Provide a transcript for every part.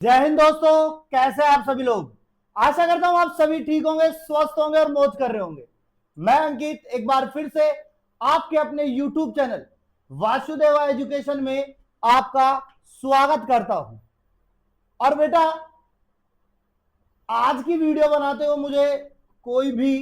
जय हिंद दोस्तों, कैसे हैं आप सभी लोग। आशा करता हूं आप सभी ठीक होंगे, स्वस्थ होंगे और मौज कर रहे होंगे। मैं अंकित एक बार फिर से आपके अपने YouTube चैनल वासुदेवा एजुकेशन में आपका स्वागत करता हूं। और बेटा, आज की वीडियो बनाते हुए मुझे कोई भी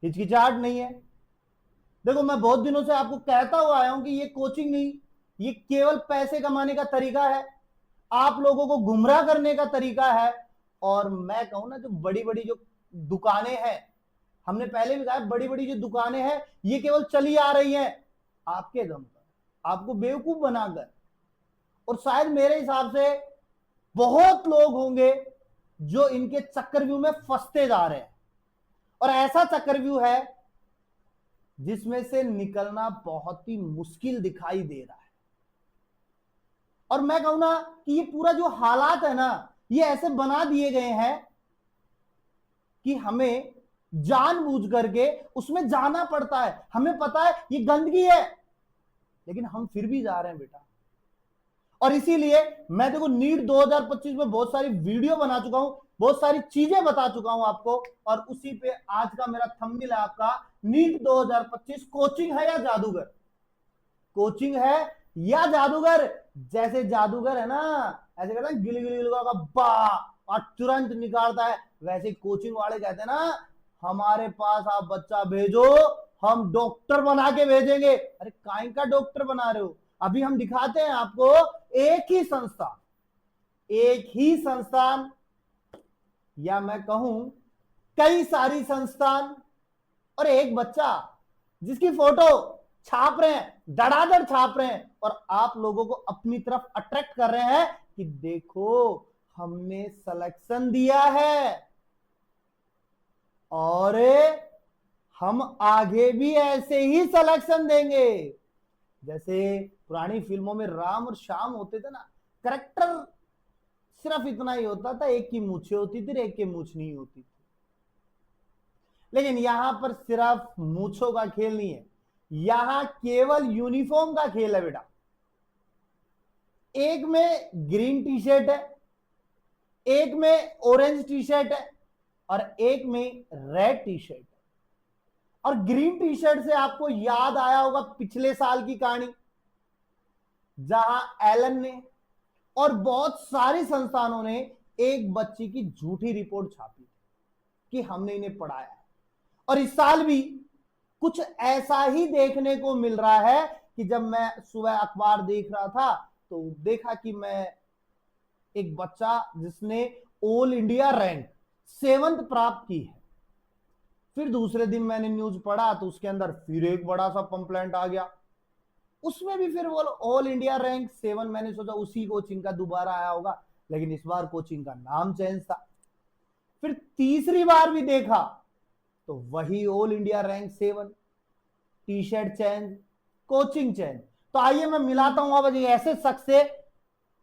हिचकिचाहट नहीं है। देखो, मैं बहुत दिनों से आपको कहता हुआ आया हूं कि ये कोचिंग नहीं, ये केवल पैसे कमाने का तरीका है, आप लोगों को गुमराह करने का तरीका है। और मैं कहूं ना, जो बड़ी बड़ी जो दुकानें हैं, हमने पहले भी कहा, बड़ी बड़ी जो दुकानें हैं ये केवल चली आ रही हैं आपके दम पर, आपको बेवकूफ बनाकर। और शायद मेरे हिसाब से बहुत लोग होंगे जो इनके चक्रव्यूह में फंसते जा रहे हैं, और ऐसा चक्रव्यूह है जिसमें से निकलना बहुत ही मुश्किल दिखाई दे रहा है। और मैं कहूं ना कि ये पूरा जो हालात है ना, ये ऐसे बना दिए गए हैं कि हमें जानबूझ करके उसमें जाना पड़ता है। हमें पता है ये गंदगी है, लेकिन हम फिर भी जा रहे हैं बेटा। और इसीलिए मैं देखो नीट 2025 में बहुत सारी वीडियो बना चुका हूं, बहुत सारी चीजें बता चुका हूं आपको, और उसी पे आज का मेरा थंबनेल है आपका, नीट 2025 कोचिंग है या जादूगर। कोचिंग है या जादूगर। जैसे जादूगर है ना, ऐसे कहते हैं गिल गिल गिल का बा और तुरंत निकालता है, वैसे कोचिंग वाले कहते हैं ना, हमारे पास आप बच्चा भेजो, हम डॉक्टर बना के भेजेंगे। अरे काय का डॉक्टर बना रहे हो, अभी हम दिखाते हैं आपको। एक ही संस्थान, या मैं कहूं कई सारी संस्थान, और एक बच्चा जिसकी फोटो छाप रहे हैं, धड़ाधड़ छाप रहे हैं, और आप लोगों को अपनी तरफ अट्रैक्ट कर रहे हैं कि देखो हमने सिलेक्शन दिया है और हम आगे भी ऐसे ही सिलेक्शन देंगे। जैसे पुरानी फिल्मों में राम और श्याम होते थे ना, करेक्टर सिर्फ इतना ही होता था, एक की मूछें होती थी, एक की मूछ नहीं होती थी। लेकिन यहां पर सिर्फ मूछों का खेल नहीं है, यहां केवल यूनिफॉर्म का खेल है बेटा। एक में ग्रीन टी शर्ट है, एक में ऑरेंज टी शर्ट है, और एक में रेड टी शर्ट है। और ग्रीन टी शर्ट से आपको याद आया होगा पिछले साल की कहानी, जहां एलन ने और बहुत सारी संस्थानों ने एक बच्ची की झूठी रिपोर्ट छापी कि हमने इन्हें पढ़ाया है। और इस साल भी कुछ ऐसा ही देखने को मिल रहा है कि जब मैं सुबह अखबार देख रहा था तो देखा कि मैं एक बच्चा जिसने ऑल इंडिया रैंक 7th प्राप्त की है। फिर दूसरे दिन मैंने न्यूज पढ़ा तो उसके अंदर फिर एक बड़ा सा पंपलेंट आ गया, उसमें भी फिर वो ऑल इंडिया रैंक 7। मैंने सोचा उसी कोचिंग का दोबारा आया होगा, लेकिन इस बार कोचिंग का नाम चेंज था। फिर तीसरी बार भी देखा तो वही all India rank 7, T shirt change, coaching change. तो आइए मैं मिलाता हूं अब ऐसे शख्स से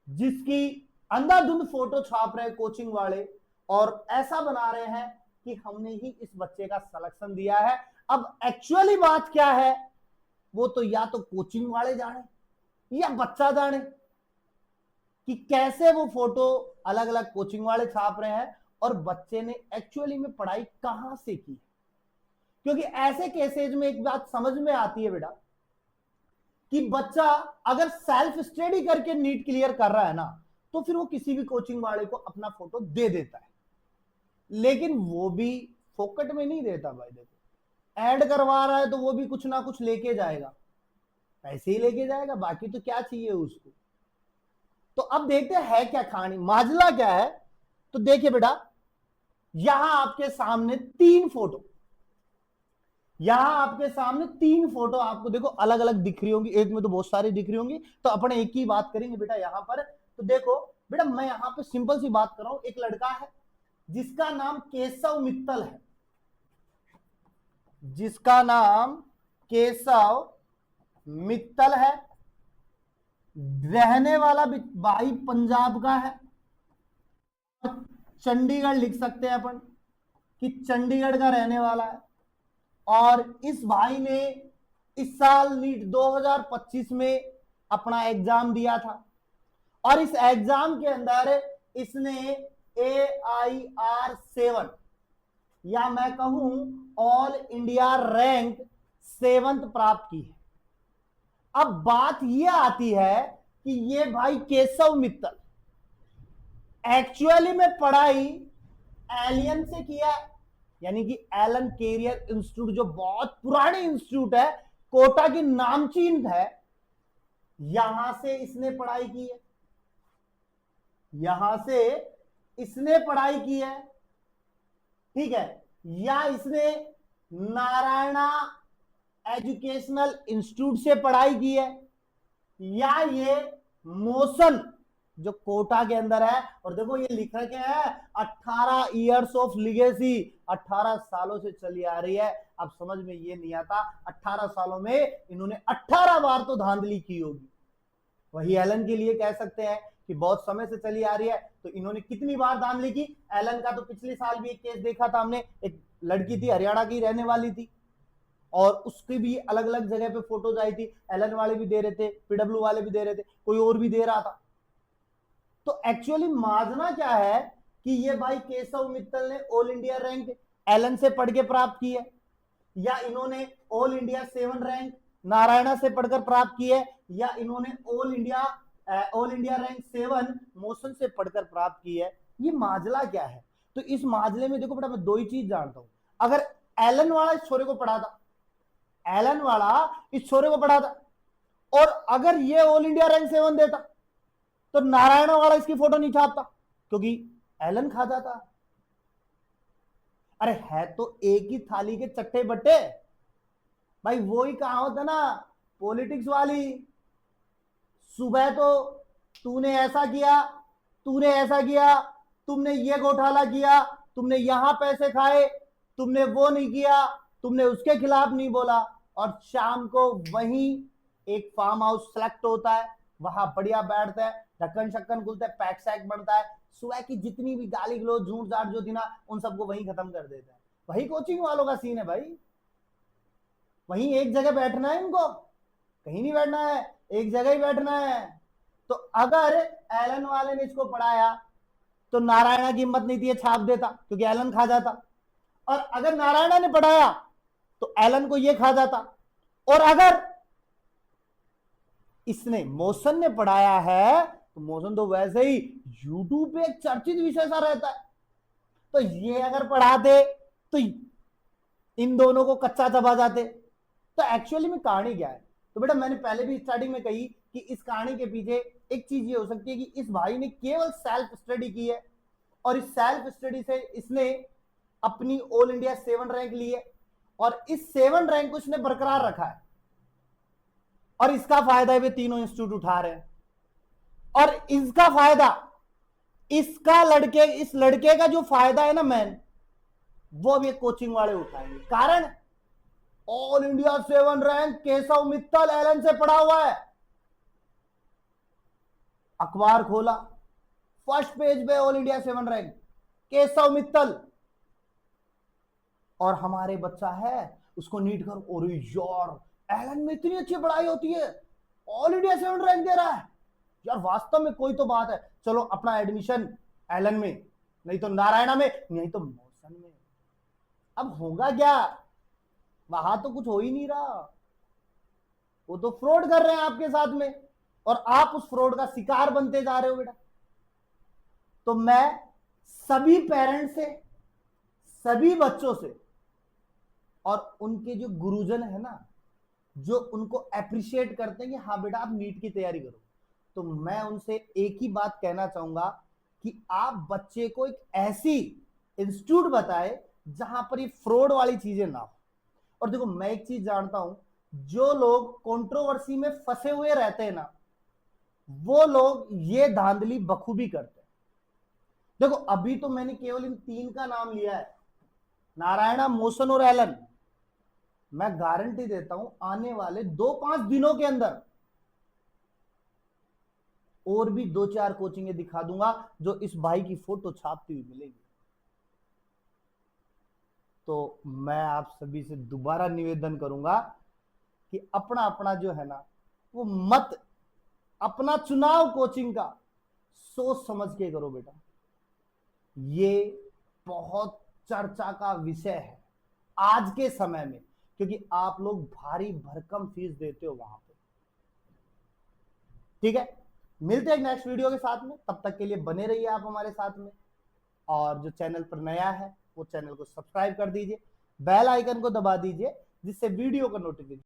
जिसकी अंधाधुंध फोटो छाप रहे कोचिंग वाले और ऐसा बना रहे हैं कि हमने ही इस बच्चे का सिलेक्शन दिया है। अब एक्चुअली बात क्या है वो तो या तो कोचिंग वाले जाने या बच्चा जाने कि कैसे वो फोटो अलग अलग कोचिंग वाले छाप रहे हैं और बच्चे ने एक्चुअली में पढ़ाई कहां से की। क्योंकि ऐसे केसेज में एक बात समझ में आती है बेटा कि बच्चा अगर सेल्फ स्टडी करके नीट क्लियर कर रहा है ना, तो फिर वो किसी भी कोचिंग वाले को अपना फोटो दे देता है। लेकिन वो भी फोकट में नहीं देता भाई। देखो ऐड करवा रहा है तो वो भी कुछ ना कुछ लेके जाएगा, पैसे ही लेके जाएगा, बाकी तो क्या चाहिए उसको। तो अब देखते हैं क्या कहानी, माजला क्या है। तो देखिए बेटा, यहां आपके सामने तीन फोटो, आपको देखो अलग अलग दिख रही होंगी, एक में तो बहुत सारी दिख रही होंगी, तो अपने एक ही बात करेंगे बेटा यहां पर। तो देखो बेटा, मैं यहां पे सिंपल सी बात कर रहा हूं। एक लड़का है जिसका नाम केशव मित्तल है, जिसका नाम केशव मित्तल है, रहने वाला भाई पंजाब का है। चंडीगढ़ लिख सकते हैं अपन कि चंडीगढ़ का रहने वाला है। और इस भाई ने इस साल नीट 2025 में अपना एग्जाम दिया था, और इस एग्जाम के अंदर इसने AIR 7 या मैं कहूं ऑल इंडिया रैंक 7th प्राप्त की है। अब बात यह आती है कि ये भाई केशव मित्तल एक्चुअली में पढ़ाई एलियन से किया है, यानी कि एलन कैरियर इंस्टीट्यूट जो बहुत पुरानी इंस्टीट्यूट है, कोटा की नामचीन है, यहां से इसने पढ़ाई की है, यहां से इसने पढ़ाई की है, ठीक है। या इसने नारायणा एजुकेशनल इंस्टीट्यूट से पढ़ाई की है, या ये मोशन जो कोटा के अंदर है, और देखो ये लिख रखे हैं 18 इयर्स ऑफ लीगेसी, 18 सालों से चली आ रही है। अब समझ में ये नहीं आता 18 सालों में इन्होंने 18 बार तो धांधली की होगी। वही एलन के लिए कह सकते हैं कि बहुत समय से चली आ रही है, तो इन्होंने कितनी बार धांधली की। एलन का तो पिछले साल भी एक केस देखा था हमने, एक लड़की थी हरियाणा की रहने वाली थी, और उसकी भी अलग अलग जगह पे फोटोज आई थी, एलन वाले भी दे रहे थे, पीडब्ल्यू वाले भी दे रहे थे, कोई और भी दे रहा था। तो एक्चुअली माजना क्या है कि ये भाई केशव मित्तल ने ऑल इंडिया रैंक एलन से पढ़ के प्राप्त की है, या इन्होंने ऑल इंडिया 7 रैंक नारायणा से पढ़कर प्राप्त की है, या इन्होंने ऑल इंडिया रैंक 7 मोशन से पढ़कर प्राप्त की है। ये माजला क्या है? तो इस माजले में देखो बेटा, मैं दो ही चीज जानता हूं। अगर एलन वाला इस छोरे को पढ़ा था, एलन वाला इस छोरे को पढ़ा था, और अगर ये ऑल इंडिया रैंक 7 देता, तो नारायणा वाला इसकी फोटो नहीं छापता, क्योंकि एलन खा जाता। अरे है तो एक ही थाली के चट्टे बट्टे भाई, वो ही कहावत है ना पॉलिटिक्स वाली, सुबह तो तूने ऐसा किया, तूने ऐसा किया, तुमने ये घोटाला किया, तुमने यहां पैसे खाए, तुमने वो नहीं किया, तुमने उसके खिलाफ नहीं बोला, और शाम को वहीं एक फार्म हाउस सेलेक्ट होता है, वहां बढ़िया बैठता है, ढक्कन शक्कन खुलता है, पैक सैक बनता है, सुबह की जितनी भी गाली गलौज झूठ झाट जो थी ना, उन सबको वहीं खत्म कर देता है। वही कोचिंग वालों का सीन है भाई, वहीं एक जगह बैठना है इनको, कहीं नहीं बैठना है, एक जगह ही बैठना है। तो अगर एलन वाले ने इसको पढ़ाया तो नारायणा की हिम्मत नहीं थी छाप देता, क्योंकि एलन खा जाता, और अगर नारायणा ने पढ़ाया तो एलन को ये खा जाता, और अगर इसने मोशन ने पढ़ाया है तो मोशन तो वैसे ही यूट्यूब पे एक चर्चित विषय सा रहता है, तो ये अगर पढ़ाते तो इन दोनों को कच्चा चबा जाते। तो एक्चुअली में कहानी क्या है? तो बेटा मैंने पहले भी स्टार्टिंग में कही कि इस कहानी के पीछे एक चीज ये हो सकती है कि इस भाई ने केवल सेल्फ स्टडी की है, और इस सेल्फ स्टडी से इसने अपनी ऑल इंडिया 7 रैंक ली है, और इस 7 रैंक को इसने बरकरार रखा है, और इसका फायदा वे तीनों इंस्टीट्यूट उठा रहे हैं। और इसका फायदा इस लड़के का जो फायदा है ना मैन, वो भी कोचिंग वाले उठाएंगे। कारण all India 7 rank Keshav Mittal Allen से पढ़ा हुआ है। अखबार खोला, फर्स्ट पेज पे all India 7 rank Keshav Mittal, और हमारे बच्चा है उसको नीट कर, और यार एलन में इतनी अच्छी पढ़ाई होती है, ऑल इंडिया 7 रैंक दे रहा है यार, वास्तव में कोई तो बात है, चलो अपना एडमिशन एलन में, नहीं तो नारायणा में, नहीं तो मोशन में। अब होगा क्या? वहां तो कुछ हो ही नहीं रहा, वो तो फ्रॉड कर रहे हैं आपके साथ में, और आप उस फ्रॉड का शिकार बनते जा रहे हो बेटा। तो मैं सभी पेरेंट्स से, सभी बच्चों से, और उनके जो गुरुजन है ना, जो उनको अप्रिशिएट करते हैं कि हाँ बेटा आप नीट की तैयारी करो, तो मैं उनसे एक ही बात कहना चाहूंगा कि आप बच्चे को एक ऐसी इंस्टीट्यूट बताए जहां पर ये फ्रॉड वाली चीजें ना हो। और देखो मैं एक चीज जानता हूं, जो लोग कंट्रोवर्सी में फंसे हुए रहते हैं ना, वो लोग ये धांधली बखूबी करते हैं। देखो अभी तो मैंने केवल इन 3 का नाम लिया है, नारायणा, मोशन और एलन। मैं गारंटी देता हूं आने वाले 2-5 दिनों के अंदर और भी 2-4 कोचिंगें दिखा दूंगा जो इस भाई की फोटो छापती हुई मिलेगी। तो मैं आप सभी से दोबारा निवेदन करूंगा कि अपना अपना जो है ना, वो मत अपना चुनाव कोचिंग का सोच समझ के करो बेटा। ये बहुत चर्चा का विषय है आज के समय में, क्योंकि आप लोग भारी भरकम फीस देते हो वहां पे। ठीक है, मिलते हैं नेक्स्ट वीडियो के साथ में, तब तक के लिए बने रहिए आप हमारे साथ में। और जो चैनल पर नया है वो चैनल को सब्सक्राइब कर दीजिए, बेल आइकन को दबा दीजिए, जिससे वीडियो का नोटिफिकेशन